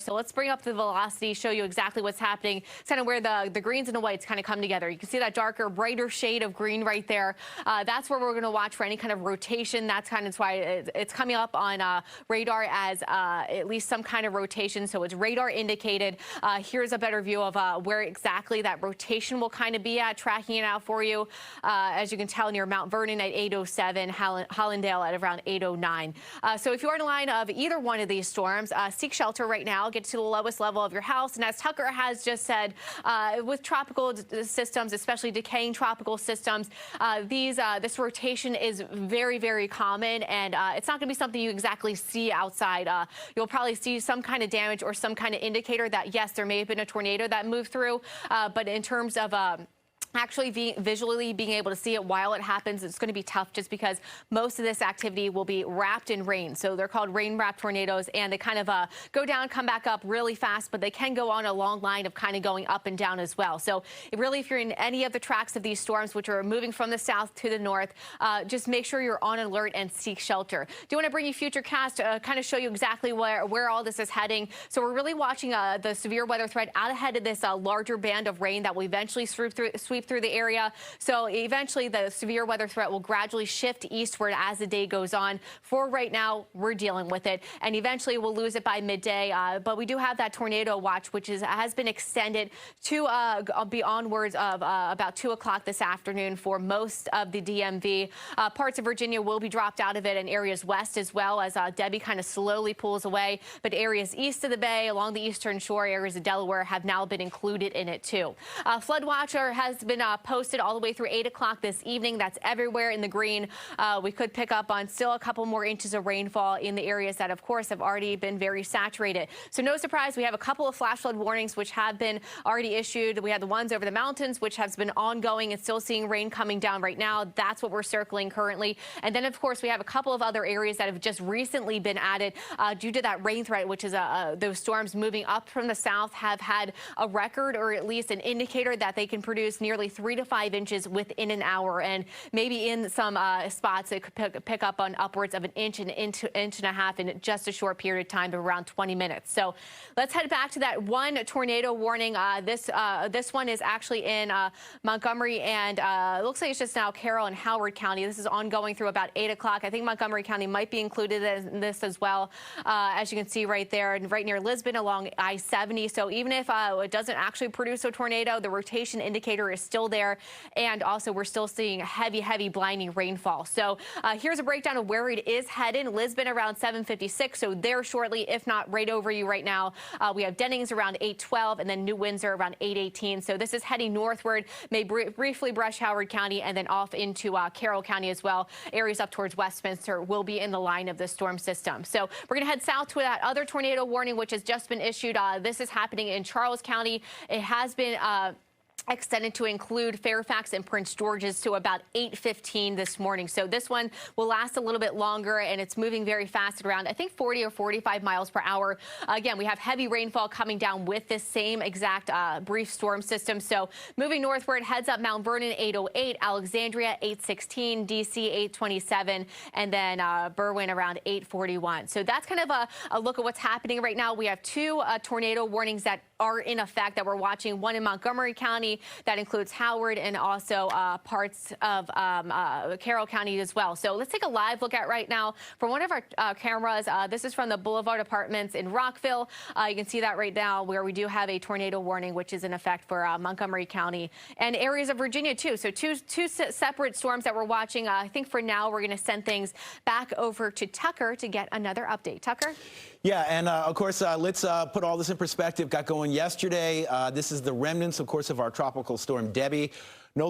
So let's bring up the velocity, show you exactly what's happening. It's kind of where the greens and the whites kind of come together. You can see that darker, brighter shade of green right there. That's where we're going to watch for any kind of rotation. That's kind of why it's coming up on radar as at least some kind of rotation. So it's radar indicated. Here's a better view of where exactly that rotation will kind of be at, tracking it out for you. As you can tell, near Mount Vernon at 8:07, Hollandale at around 8:09. So if you're in a line of either one of these storms, seek shelter right now. Get to the lowest level of your house. And as Tucker has just said, with tropical systems, especially decaying tropical systems, this rotation is very, very common, and it's not going to be something you exactly see outside. You'll probably see some kind of damage or some kind of indicator that, yes, there may have been a tornado that moved through, but in terms of actually visually being able to see it while it happens, it's going to be tough just because most of this activity will be wrapped in rain. So they're called rain-wrapped tornadoes, and they kind of go down, come back up really fast, but they can go on a long line of kind of going up and down as well. So really, if you're in any of the tracks of these storms, which are moving from the south to the north, just make sure you're on alert and seek shelter. Do want to bring you Futurecast to kind of show you exactly where all this is heading. So we're really watching the severe weather threat out ahead of this larger band of rain that will eventually sweep through the area. So eventually the severe weather threat will gradually shift eastward as the day goes on. For right now, we're dealing with it, and eventually we'll lose it by midday. But we do have that tornado watch, which has been extended to be onwards of about 2 o'clock this afternoon for most of the DMV. Parts of Virginia will be dropped out of it, and areas west as well, as Debby kind of slowly pulls away. But areas east of the bay, along the eastern shore, areas of Delaware have now been included in it too. Flood watcher has been posted all the way through 8 o'clock this evening. That's everywhere in the green. We could pick up on still a couple more inches of rainfall in the areas that, of course, have already been very saturated. So no surprise, we have a couple of flash flood warnings which have been already issued. We have the ones over the mountains, which has been ongoing and still seeing rain coming down right now. That's what we're circling currently. And then, of course, we have a couple of other areas that have just recently been added due to that rain threat, which is those storms moving up from the south have had a record, or at least an indicator, that they can produce nearly 3 to 5 inches within an hour, and maybe in some spots it could pick up on upwards of an inch and a half in just a short period of time of around 20 minutes. So let's head back to that one tornado warning. This one is actually in Montgomery, and it looks like it's just now Carroll and Howard County. This is ongoing through about 8 o'clock. I think Montgomery County might be included in this as well, as you can see right there, and right near Lisbon along I-70. So even if it doesn't actually produce a tornado, the rotation indicator is still there. And also, we're still seeing heavy, blinding rainfall. So here's a breakdown of where it is headed. Lisbon around 7:56, so there shortly, if not right over you right now. We have Dennings around 8:12, and then New Windsor around 8:18. So this is heading northward, may briefly brush Howard County, and then off into Carroll County as well. Areas up towards Westminster will be in the line of the storm system. So we're going to head south to that other tornado warning, which has just been issued. This is happening in Charles County. It has been extended to include Fairfax and Prince George's to about 8:15 this morning. So this one will last a little bit longer, and it's moving very fast at around, I think, 40 or 45 miles per hour. Again, we have heavy rainfall coming down with this same exact brief storm system. So moving northward, heads up Mount Vernon 8:08, Alexandria 8:16, DC 8:27, and then Berwyn around 8:41. So that's kind of a look at what's happening right now. We have two tornado warnings that are in effect that we're watching. One in Montgomery County, that includes Howard, and also parts of Carroll County as well. So let's take a live look at right now from one of our cameras. This is from the Boulevard Apartments in Rockville. You can see that right now, where we do have a tornado warning, which is in effect for Montgomery County and areas of Virginia too. So two separate storms that we're watching. I think for now we're going to send things back over to Tucker to get another update. Tucker? Yeah, and of course, let's put all this in perspective. Got going yesterday. This is the remnants, of course, of our tropical storm Debby. No